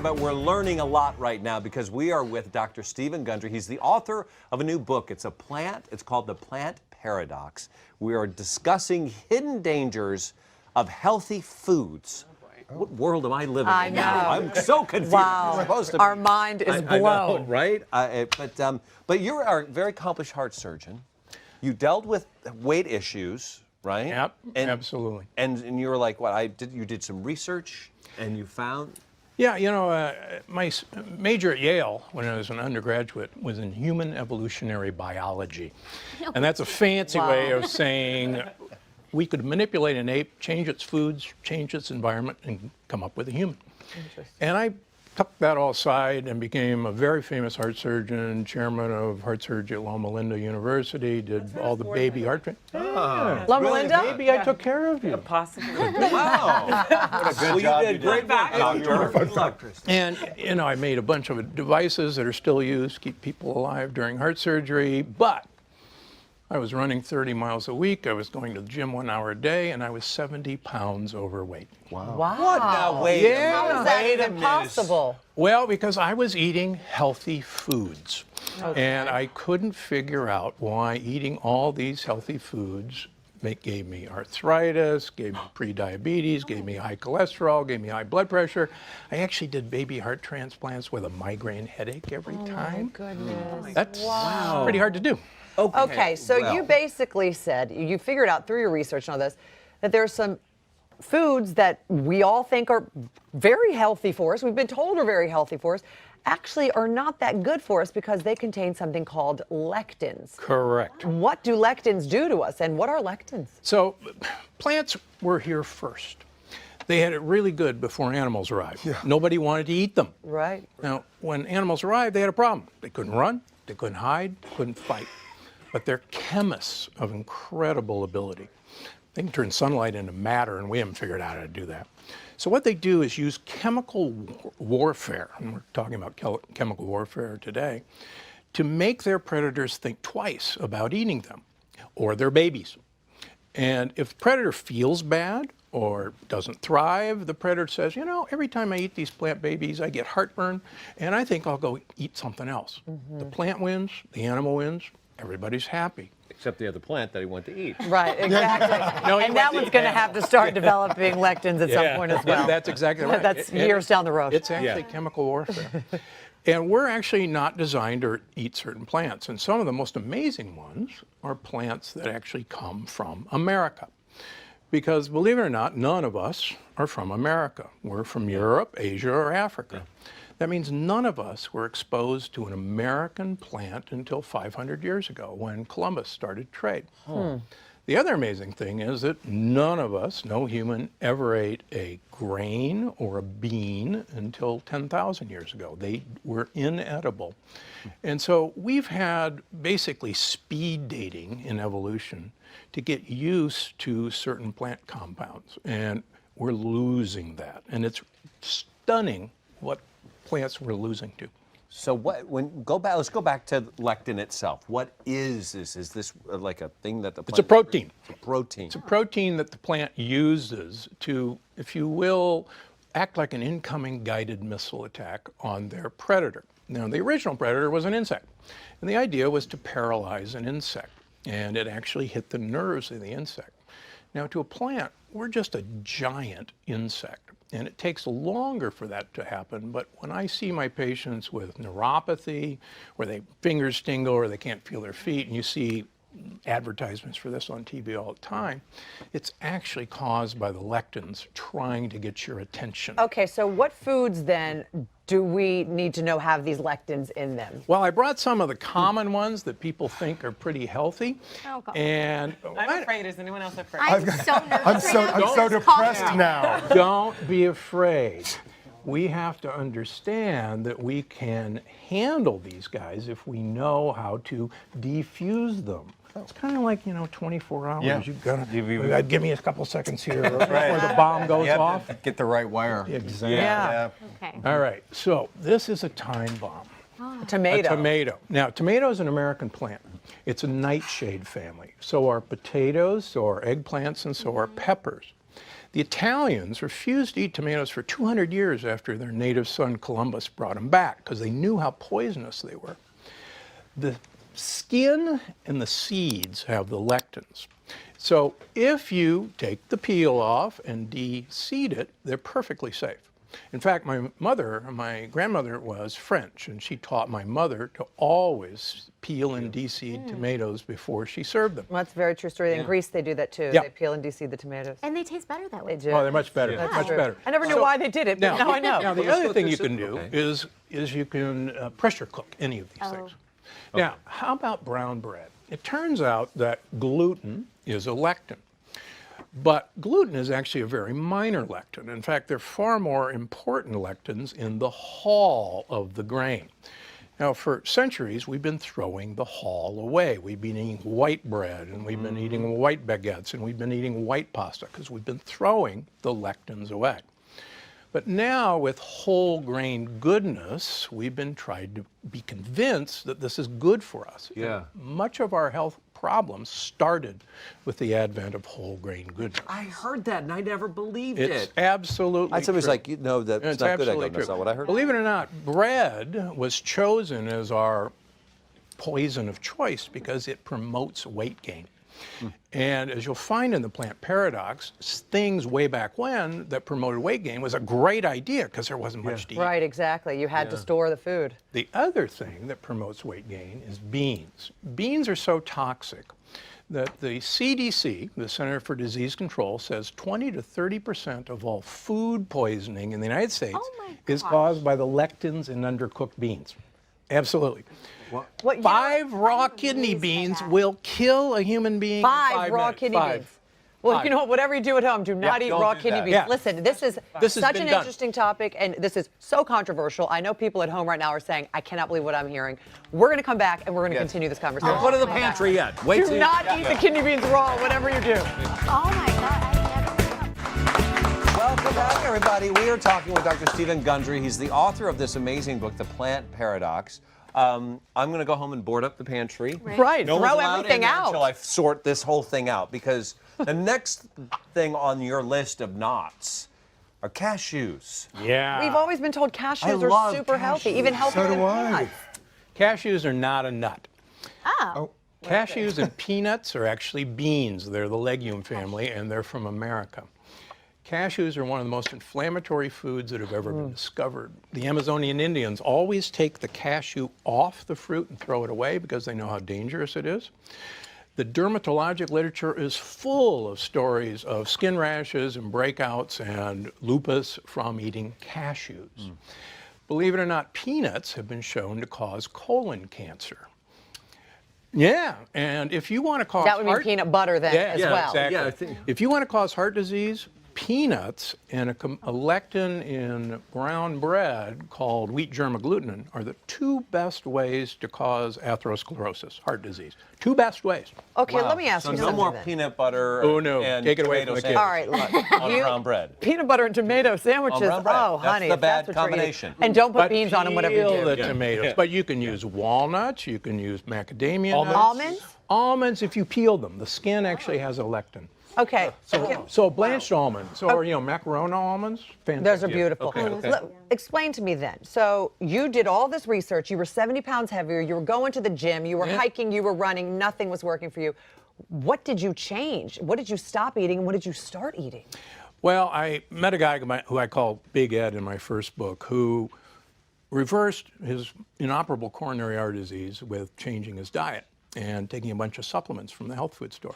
but we're learning a lot right now because we are with Dr. Stephen Gundry. He's the author of a new book. It's called The Plant Paradox. We are discussing hidden dangers of healthy foods. What world am I living in now? I'm so confused. Wow. Our mind is blown. I know, right? But you're a very accomplished heart surgeon. You dealt with weight issues, right? Yep, absolutely. And you were like, what? You did some research, and you found. Yeah, you know, my major at Yale when I was an undergraduate was in human evolutionary biology. And that's a fancy way of saying we could manipulate an ape, change its foods, change its environment, and come up with a human. And I took that all aside and became a very famous heart surgeon, chairman of heart surgery at Loma Linda University, did all the baby heart training. Loma Linda? Baby, I took care of you. Possibly. Wow. What a good job. You did great doctor. And, you know, I made a bunch of devices that are still used to keep people alive during heart surgery, but I was running 30 miles a week. I was going to the gym 1 hour a day, and I was 70 pounds overweight. Wow. What? Now, wait a How minute. is that even possible? Well, because I was eating healthy foods. And I couldn't figure out why eating all these healthy foods gave me arthritis, gave me prediabetes, gave me high cholesterol, gave me high blood pressure. I actually did baby heart transplants with a migraine headache every time. Oh, my goodness. That's pretty hard to do. Okay, so you basically said, you figured out through your research and all this, that there's some foods that we all think are very healthy for us, we've been told are very healthy for us, actually are not that good for us because they contain something called lectins. Correct. What do lectins do to us, and what are lectins? So plants were here first. They had it really good before animals arrived. Nobody wanted to eat them. Right. Now, when animals arrived, they had a problem. They couldn't run, they couldn't hide, they couldn't fight. But they're chemists of incredible ability. They can turn sunlight into matter, and we haven't figured out how to do that. So what they do is use chemical warfare, and we're talking about chemical warfare today, to make their predators think twice about eating them, or their babies. And if the predator feels bad or doesn't thrive, the predator says, you know, every time I eat these plant babies, I get heartburn, and I think I'll go eat something else. The plant wins, the animal wins, everybody's happy. Except the other plant that he wanted to eat. Right, exactly. No, and that one's going to have to start developing lectins at some point as well. That's exactly right. That's years down the road. It's actually chemical warfare. And we're actually not designed to eat certain plants. And some of the most amazing ones are plants that actually come from America. Because believe it or not, none of us are from America. We're from Europe, Asia, or Africa. That means none of us were exposed to an American plant until 500 years ago when Columbus started trade. The other amazing thing is that none of us, no human, ever ate a grain or a bean until 10,000 years ago. They were inedible. And so we've had basically speed dating in evolution to get used to certain plant compounds. And we're losing that. And it's stunning what plants we're losing to. So let's go back to lectin itself. What is this? Is this like a thing that the plant... It's a protein. It's a protein. It's a protein that the plant uses to, if you will, act like an incoming guided missile attack on their predator. Now, the original predator was an insect, and the idea was to paralyze an insect, and it actually hit the nerves of the insect. Now, to a plant, we're just a giant insect. And it takes longer for that to happen, but when I see my patients with neuropathy, where their fingers tingle or they can't feel their feet, and you see advertisements for this on TV all the time, it's actually caused by the lectins trying to get your attention. Okay, so what foods then do we need to know have these lectins in them? Well, I brought some of the common ones that people think are pretty healthy. Oh, God. And I'm afraid. Is anyone else afraid? I'm so nervous. I'm so depressed now. don't be afraid. We have to understand that we can handle these guys if we know how to defuse them. It's kind of like, 24 hours. Yeah. You've got to give me a couple seconds here before the bomb goes off. Get the right wire. Exactly. Yeah. Okay. All right. So this is a time bomb. A tomato. A tomato. Now, tomato is an American plant. It's a nightshade family. So are potatoes, so are eggplants, and so are peppers. The Italians refused to eat tomatoes for 200 years after their native son Columbus brought them back because they knew how poisonous they were. The skin and the seeds have the lectins. So if you take the peel off and de-seed it, they're perfectly safe. In fact, my grandmother was French, and she taught my mother to always peel and de-seed tomatoes before she served them. Well, that's a very true story. In Greece, they do that too. Yeah. They peel and de-seed the tomatoes. And they taste better that way. They do. Oh, they're much better, much better. I never knew why they did it, but now I know. Now, the Well, let's other go thing through you some- can do okay. is you can pressure cook any of these things. Now, how about brown bread? It turns out that gluten is a lectin. But gluten is actually a very minor lectin. In fact, there are far more important lectins in the hull of the grain. Now, for centuries, we've been throwing the hull away. We've been eating white bread, and we've been eating white baguettes, and we've been eating white pasta, because we've been throwing the lectins away. But now, with whole grain goodness, we've been trying to be convinced that this is good for us. Yeah. Much of our health problems started with the advent of whole grain goodness. I heard that and I never believed It's it. absolutely Somebody's true. like, you know, that's It's not good. I go, absolutely that's true. not what I heard. Believe it or not, bread was chosen as our poison of choice because it promotes weight gain. And as you'll find in the plant paradox, things way back when that promoted weight gain was a great idea because there wasn't much to eat. Right, exactly. You had to store the food. The other thing that promotes weight gain is beans. Beans are so toxic that the CDC, the Center for Disease Control, says 20 to 30% of all food poisoning in the United States is caused by the lectins in undercooked beans. Absolutely. What, 5 raw kidney beans will kill a human being in 5 raw minutes. kidney 5. beans. Well, Five. you know what? Whatever you do at home, do not eat don't raw do kidney that. beans. Yeah. Listen, this is This has such been an done. interesting topic, and this is so controversial. I know people at home right now are saying, I cannot believe what I'm hearing. We're going to come back, and we're going to continue this conversation. Go to the pantry yet. Wait Do till not eat the kidney beans raw, whatever you do. Oh my God, I never. Welcome back, everybody. We are talking with Dr. Stephen Gundry. He's the author of this amazing book, The Plant Paradox. I'm going to go home and board up the pantry. Right, No one's throw allowed everything in there out. until I sort this whole thing out, because the next thing on your list of knots are cashews. Yeah. We've always been told I cashews love are super healthy, even cashews. healthier So than do I. peanuts. Cashews are not a nut. Oh. Cashews and peanuts are actually beans. They're the legume family, and they're from America. Cashews are one of the most inflammatory foods that have ever been discovered. The Amazonian Indians always take the cashew off the fruit and throw it away because they know how dangerous it is. The dermatologic literature is full of stories of skin rashes and breakouts and lupus from eating cashews. Believe it or not, peanuts have been shown to cause colon cancer. Yeah, and if you want to cause That would mean peanut butter then as well. Exactly. Yeah, I think- If you want to cause heart disease, peanuts and a lectin in brown bread called wheat germ agglutinin are the 2 best ways to cause atherosclerosis, heart disease. 2 best ways. Okay, let me ask So you no something more then. peanut butter Oh, no. and Take it away tomato from the kids. All right, look. on brown bread. Peanut butter and tomato sandwiches. brown bread. Oh, That's honey, the if bad that's what you're eating. combination. And don't put But beans on them, whatever you peel do. the tomatoes. But you can use walnuts, you can use macadamia nuts. Almonds? Almonds, if you peel them. The skin actually has a lectin. Okay. So blanched almonds, or macaroni almonds, fantastic. Those are beautiful. Okay. Explain to me then. So you did all this research. You were 70 pounds heavier. You were going to the gym. You were hiking. You were running. Nothing was working for you. What did you change? What did you stop eating? And what did you start eating? Well, I met a guy who I call Big Ed in my first book, who reversed his inoperable coronary artery disease with changing his diet and taking a bunch of supplements from the health food store.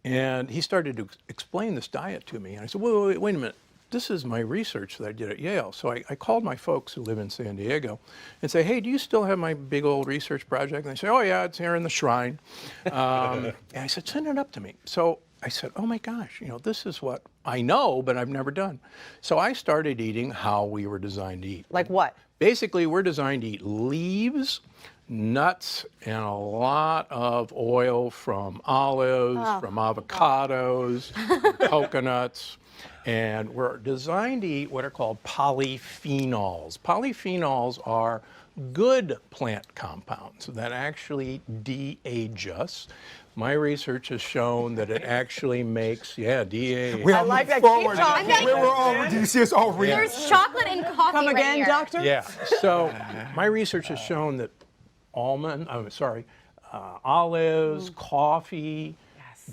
And he started to explain this diet to me. And I said, wait a minute. This is my research that I did at Yale. So I called my folks who live in San Diego and say, hey, do you still have my big old research project? And they say, oh, yeah, it's here in the shrine. And I said, send it up to me. So I said, oh, my gosh, this is what I know, but I've never done. So I started eating how we were designed to eat. Like what? Basically, we're designed to eat leaves, nuts, and a lot of oil from olives, from avocados, from coconuts. And we're designed to eat what are called polyphenols. Polyphenols are good plant compounds that actually de-age us. My research has shown that it actually makes, de-age. We I all like look that. Keep forward. talking. We were all, do you see us all reading? There's chocolate and coffee Come right again, here. doctor? Yeah, so my research has shown that olives, coffee,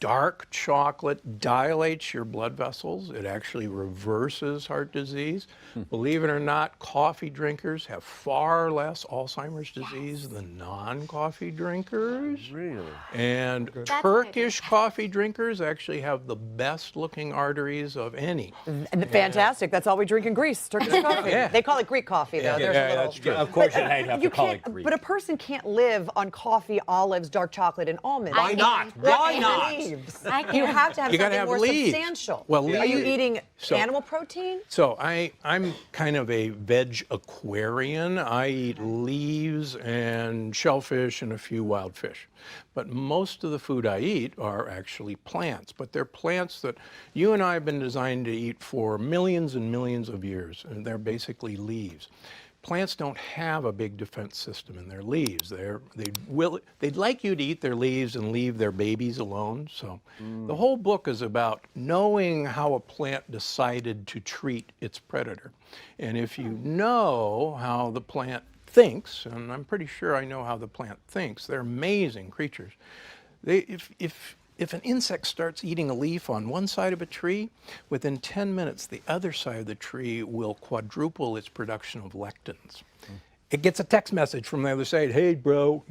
dark chocolate dilates your blood vessels. It actually reverses heart disease. Believe it or not, coffee drinkers have far less Alzheimer's disease than non-coffee drinkers. Really? And Turkish coffee drinkers actually have the best looking arteries of any. Fantastic. That's all we drink in Greece. Turkish coffee. Yeah. They call it Greek coffee, though. There's a little. that's true. Of course, you'd have to call it can't, Greek. but a person can't live on coffee, olives, dark chocolate, and almonds. Why not? Why not? Leaves. I You can't. have to have You gotta something have more leaves. substantial. Well, Are you leaves- eating so- animal protein? So I'm kind of a veg aquarian. I eat leaves and shellfish and a few wild fish. But most of the food I eat are actually plants. But they're plants that you and I have been designed to eat for millions and millions of years. And they're basically leaves. Plants don't have a big defense system in their leaves. They'd like you to eat their leaves and leave their babies alone. So the whole book is about knowing how a plant decided to treat its predator. And if you know how the plant thinks, and I'm pretty sure I know how the plant thinks, they're amazing creatures. If an insect starts eating a leaf on one side of a tree, within 10 minutes, the other side of the tree will quadruple its production of lectins. It gets a text message from the other side, hey, bro,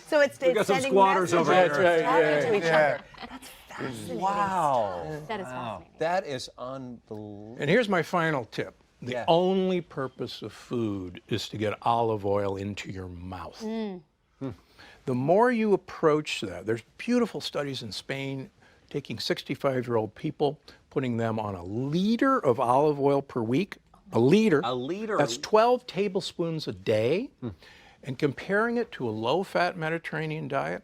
So it's got some sending squatters over messages here. talking to each Yeah. other. That's fascinating. Wow. That is fascinating. That is unbelievable. And here's my final tip. The Yeah. only purpose of food is to get olive oil into your mouth. The more you approach that, there's beautiful studies in Spain taking 65-year-old people, putting them on a liter of olive oil per week. A liter. A liter? That's 12 tablespoons a day. And comparing it to a low-fat Mediterranean diet,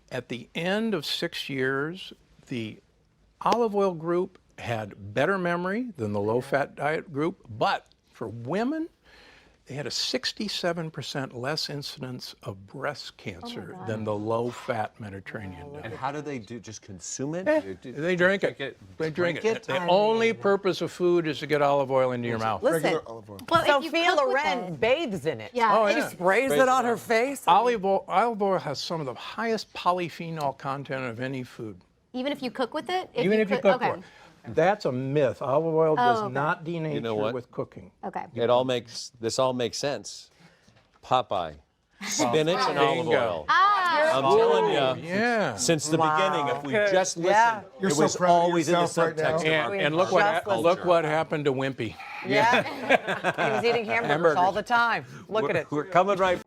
at the end of 6 years, the olive oil group had better memory than the low-fat diet group, but for women, they had a 67% less incidence of breast cancer than the low-fat Mediterranean diet. And how do they do? Just consume it? They drink it. They drink it. The only purpose of food is to get olive oil into your mouth. Listen, Regular olive oil. Well, if you Sophia cook with Loren it- bathes in it. Yeah. Oh, She yeah. sprays it on her face. Olive oil has some of the highest polyphenol content of any food. Even if you cook with it? Even if you cook okay. with it. That's a myth. Olive oil does okay. not denature You know what? with cooking. Okay. This all makes sense. Popeye. Spinach and olive Bingo. oil. I'm telling you, Yeah. since the beginning, if we just listened, Yeah. You're it so was proud of always in the yourself right now. subtext of our And look what Just look what happened to Wimpy. Yeah. He was eating hamburgers all the time. Look at it. We're coming right